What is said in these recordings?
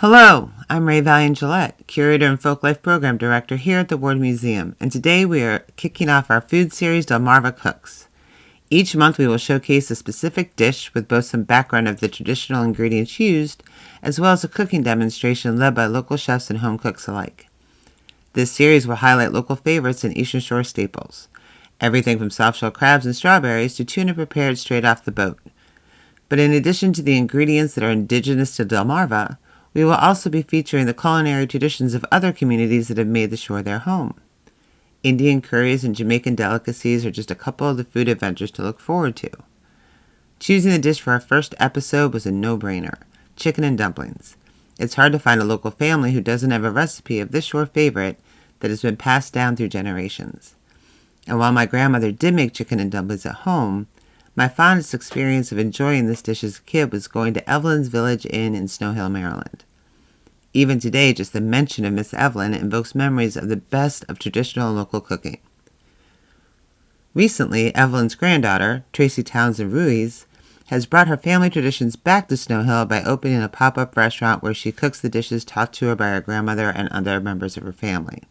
Hello, I'm Ray Valiant Gillette, Curator and Folklife Program Director here at the Ward Museum, and today we are kicking off our food series, Delmarva Cooks. Each month we will showcase a specific dish with both some background of the traditional ingredients used, as well as a cooking demonstration led by local chefs and home cooks alike. This series will highlight local favorites and Eastern Shore staples, everything from soft-shell crabs and strawberries to tuna prepared straight off the boat. But in addition to the ingredients that are indigenous to Delmarva, we will also be featuring the culinary traditions of other communities that have made the shore their home. Indian curries and Jamaican delicacies are just a couple of the food adventures to look forward to. Choosing the dish for our first episode was a no-brainer: chicken and dumplings. It's hard to find a local family who doesn't have a recipe of this shore favorite that has been passed down through generations. And while my grandmother did make chicken and dumplings at home, my fondest experience of enjoying this dish as a kid was going to Evelyn's Village Inn in Snow Hill, Maryland. Even today, just the mention of Miss Evelyn invokes memories of the best of traditional and local cooking. Recently, Evelyn's granddaughter, Tracy Townsend Ruiz, has brought her family traditions back to Snow Hill by opening a pop-up restaurant where she cooks the dishes taught to her by her grandmother and other members of her family.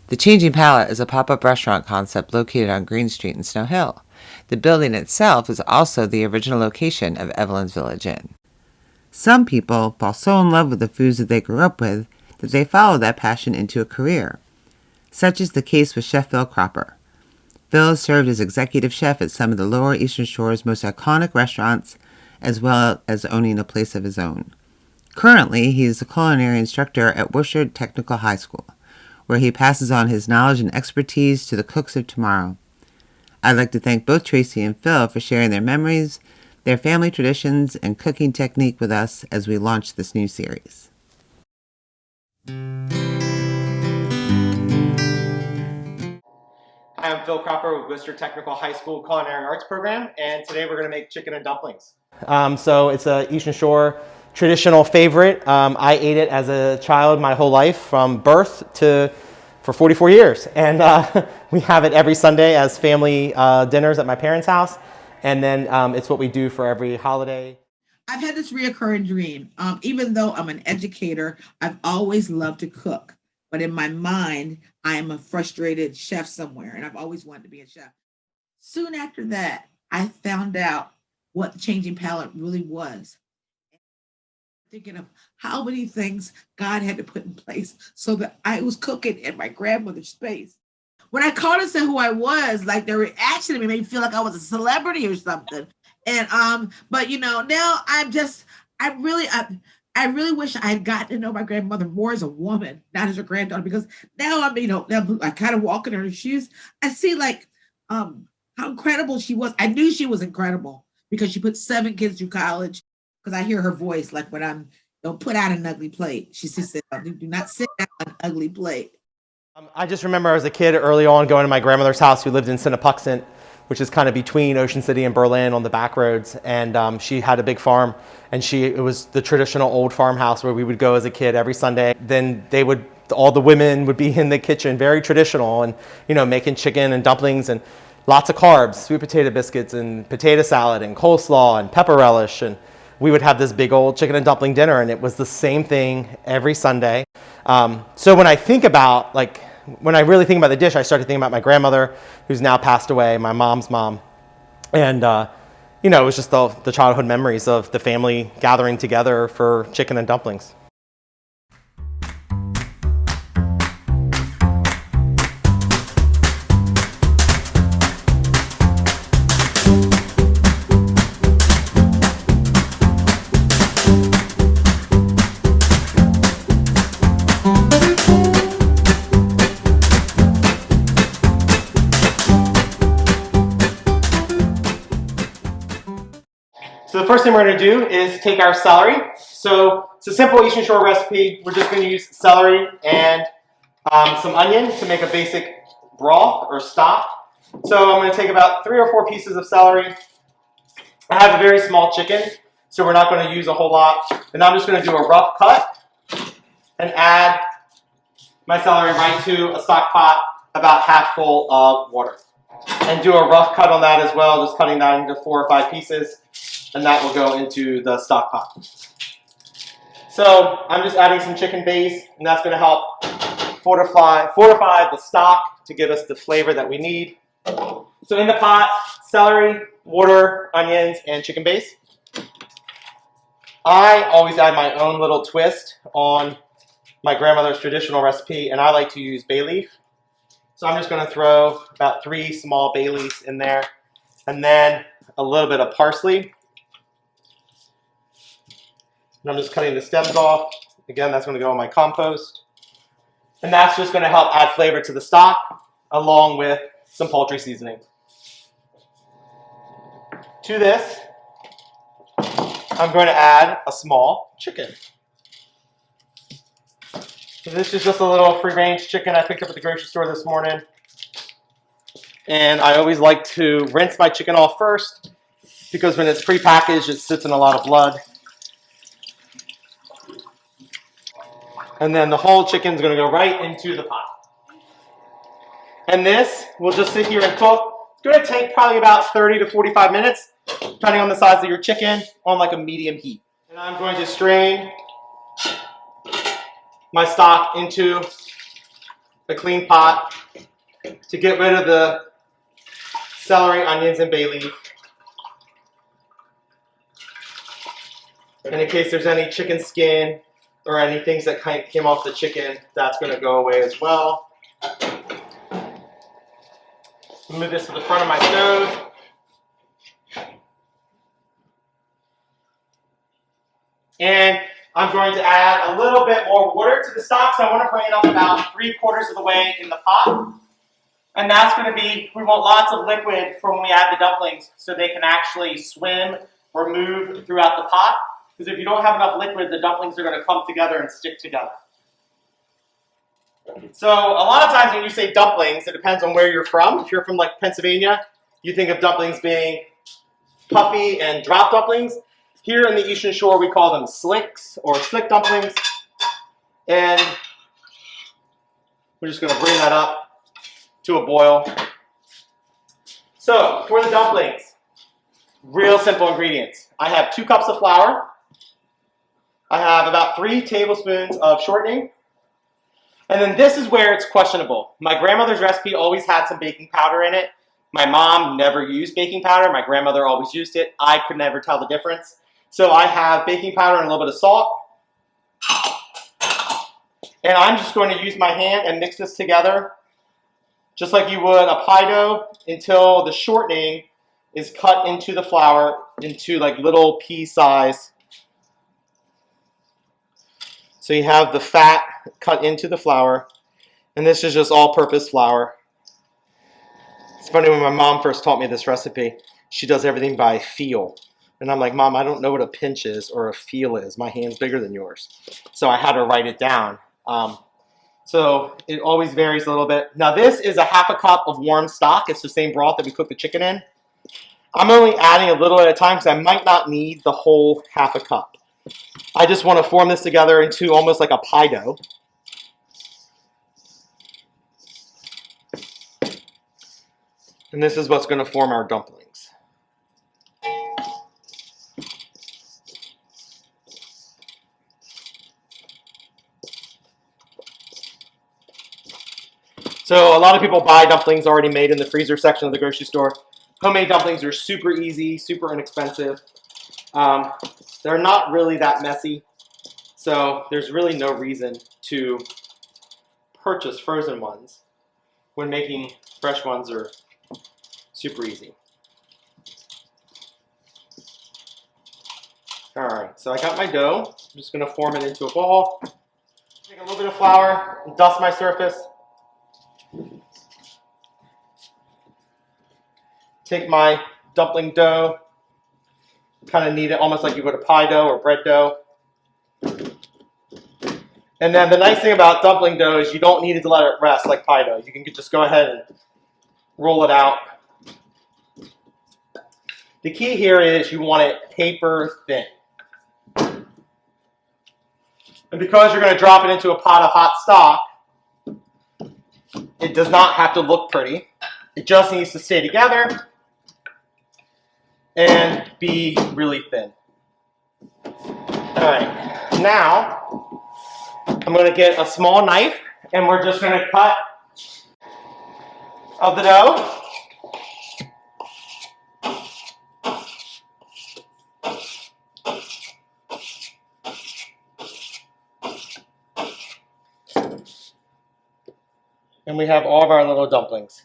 The Changing Palette is a pop-up restaurant concept located on Green Street in Snow Hill. The building itself is also the original location of Evelyn's Village Inn. Some people fall so in love with the foods that they grew up with that they follow that passion into a career. Such is the case with Chef Phil Cropper. Phil has served as executive chef at some of the Lower Eastern Shore's most iconic restaurants, as well as owning a place of his own. Currently, he is a culinary instructor at Worcester Technical High School, where he passes on his knowledge and expertise to the cooks of tomorrow. I'd like to thank both Tracy and Phil for sharing their memories, their family traditions, and cooking technique with us as we launch this new series. Hi, I'm Phil Cropper with Worcester Technical High School Culinary Arts Program, and today we're going to make chicken and dumplings. So it's an Eastern Shore traditional favorite. I ate it as a child my whole life, from birth for 44 years. And we have it every Sunday as family dinners at my parents' house. And then it's what we do for every holiday. I've had this reoccurring dream. Even though I'm an educator, I've always loved to cook. But in my mind, I am a frustrated chef somewhere, and I've always wanted to be a chef. Soon after that, I found out what the Changing Palette really was. Thinking of how many things God had to put in place so that I was cooking in my grandmother's space. When I called and said who I was, like, their reaction to me made me feel like I was a celebrity or something. And but now I really wish I had gotten to know my grandmother more as a woman, not as her granddaughter, because now now I kind of walk in her shoes. I see how incredible she was. I knew she was incredible because she put 7 kids through college. Because I hear her voice, like when don't put out an ugly plate. She said, do not sit down on an ugly plate. I just remember as a kid early on going to my grandmother's house, who lived in Sinnapuxent, which is kind of between Ocean City and Berlin on the back roads. And she had a big farm, and it was the traditional old farmhouse where we would go as a kid every Sunday. Then all the women would be in the kitchen, very traditional, and making chicken and dumplings and lots of carbs, sweet potato biscuits and potato salad and coleslaw and pepper relish. And we would have this big old chicken and dumpling dinner, and it was the same thing every Sunday. So when I really think about the dish, I started thinking about my grandmother, who's now passed away, my mom's mom. And, it was just the childhood memories of the family gathering together for chicken and dumplings. So the first thing we're going to do is take our celery. So it's a simple Eastern Shore recipe. We're just going to use celery and some onion to make a basic broth or stock. So I'm going to take about 3 or 4 pieces of celery. I have a very small chicken, so we're not going to use a whole lot. And I'm just going to do a rough cut and add my celery right to a stock pot about half full of water. And do a rough cut on that as well, just cutting that into 4 or 5 pieces, and that will go into the stock pot. So I'm just adding some chicken base, and that's going to help fortify the stock to give us the flavor that we need. So in the pot, celery, water, onions, and chicken base. I always add my own little twist on my grandmother's traditional recipe, and I like to use bay leaf. So I'm just going to throw about 3 small bay leaves in there, and then a little bit of parsley. And I'm just cutting the stems off. Again, that's going to go in my compost. And that's just going to help add flavor to the stock, along with some poultry seasoning. To this, I'm going to add a small chicken. So this is just a little free-range chicken I picked up at the grocery store this morning. And I always like to rinse my chicken off first, because when it's pre-packaged, it sits in a lot of blood. And then the whole chicken is going to go right into the pot. And this will just sit here and cook. It's going to take probably about 30 to 45 minutes, depending on the size of your chicken, on like a medium heat. And I'm going to strain my stock into a clean pot to get rid of the celery, onions, and bay leaf. And in case there's any chicken skin or any things that came off the chicken, that's going to go away as well. Move this to the front of my stove. And I'm going to add a little bit more water to the stock, so I want to bring it up about 3/4 of the way in the pot. And that's going to be, we want lots of liquid for when we add the dumplings, so they can actually swim or move throughout the pot. Because if you don't have enough liquid, the dumplings are going to clump together and stick together. So a lot of times when you say dumplings, it depends on where you're from. If you're from like Pennsylvania, you think of dumplings being puffy and drop dumplings. Here in the Eastern Shore, we call them slicks or slick dumplings. And we're just going to bring that up to a boil. So for the dumplings, real simple ingredients. I have 2 cups of flour. I have about 3 tablespoons of shortening. And then this is where it's questionable. My grandmother's recipe always had some baking powder in it. My mom never used baking powder. My grandmother always used it. I could never tell the difference. So I have baking powder and a little bit of salt. And I'm just going to use my hand and mix this together, just like you would a pie dough, until the shortening is cut into the flour into like little pea size. So you have the fat cut into the flour, and this is just all-purpose flour. It's funny, when my mom first taught me this recipe, she does everything by feel. And I'm like, Mom, I don't know what a pinch is or a feel is. My hand's bigger than yours. So I had to write it down. So it always varies a little bit. Now this is a 1/2 cup of warm stock. It's the same broth that we cook the chicken in. I'm only adding a little at a time because I might not need the whole 1/2 cup. I just want to form this together into almost like a pie dough. And this is what's going to form our dumplings. So a lot of people buy dumplings already made in the freezer section of the grocery store. Homemade dumplings are super easy, super inexpensive. They're not really that messy, so there's really no reason to purchase frozen ones when making fresh ones are super easy. All right, so I got my dough. I'm just going to form it into a ball. Take a little bit of flour and dust my surface. Take my dumpling dough, kind of knead it almost like you would a pie dough or bread dough. And then the nice thing about dumpling dough is you don't need to let it rest like pie dough. You can just go ahead and roll it out. The key here is you want it paper thin. And because you're going to drop it into a pot of hot stock, it does not have to look pretty. It just needs to stay together and be really thin. All right, now I'm going to get a small knife and we're just going to cut of the dough. And we have all of our little dumplings.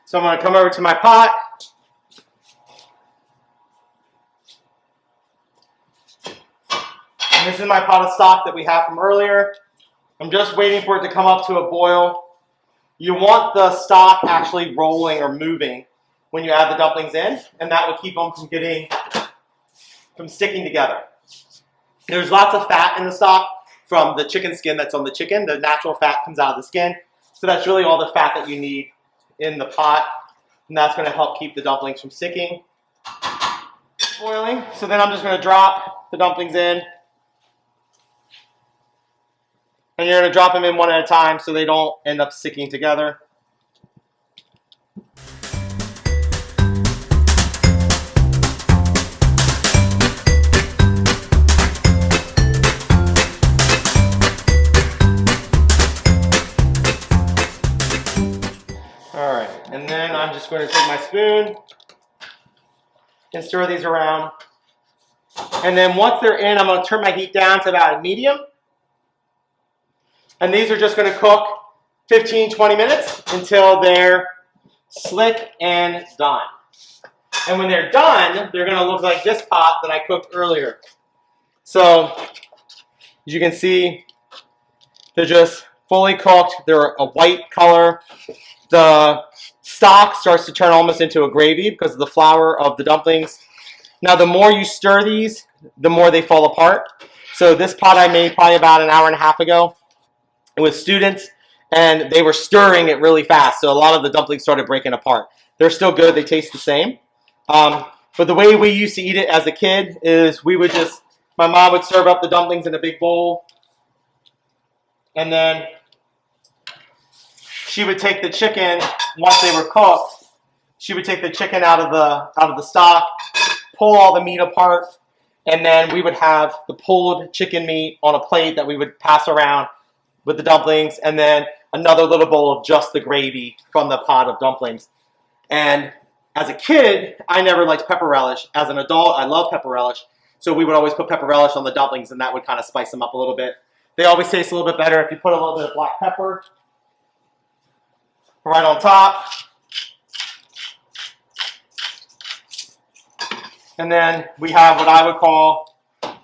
So I'm going to come over to my pot. And this is my pot of stock that we have from earlier. I'm just waiting for it to come up to a boil. You want the stock actually rolling or moving when you add the dumplings in, and that will keep them from sticking together. There's lots of fat in the stock from the chicken skin that's on the chicken. The natural fat comes out of the skin. So that's really all the fat that you need in the pot, and that's going to help keep the dumplings from sticking. Boiling. So then I'm just going to drop the dumplings in. And you're going to drop them in one at a time so they don't end up sticking together. All right, and then I'm just going to take my spoon and stir these around. And then once they're in, I'm going to turn my heat down to about a medium. And these are just going to cook 15-20 minutes until they're slick and done. And when they're done, they're going to look like this pot that I cooked earlier. So, as you can see, they're just fully cooked. They're a white color. The stock starts to turn almost into a gravy because of the flour of the dumplings. Now, the more you stir these, the more they fall apart. So this pot I made probably about an hour and a half ago with students, and they were stirring it really fast, so a lot of the dumplings started breaking apart. They're still good, they taste the same. But the way we used to eat it as a kid is my mom would serve up the dumplings in a big bowl, and then she would take the chicken, once they were cooked, she would take the chicken out of the stock, pull all the meat apart, and then we would have the pulled chicken meat on a plate that we would pass around with the dumplings, and then another little bowl of just the gravy from the pot of dumplings. And as a kid, I never liked pepper relish. As an adult, I love pepper relish. So we would always put pepper relish on the dumplings, and that would kind of spice them up a little bit. They always taste a little bit better if you put a little bit of black pepper right on top. And then we have what I would call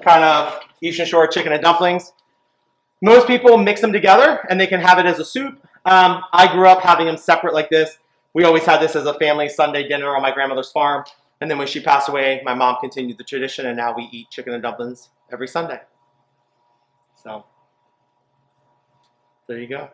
kind of Eastern Shore chicken and dumplings. Most people mix them together and they can have it as a soup. I grew up having them separate like this. We always had this as a family Sunday dinner on my grandmother's farm. And then when she passed away, my mom continued the tradition, and now we eat chicken and dumplings every Sunday. So, there you go.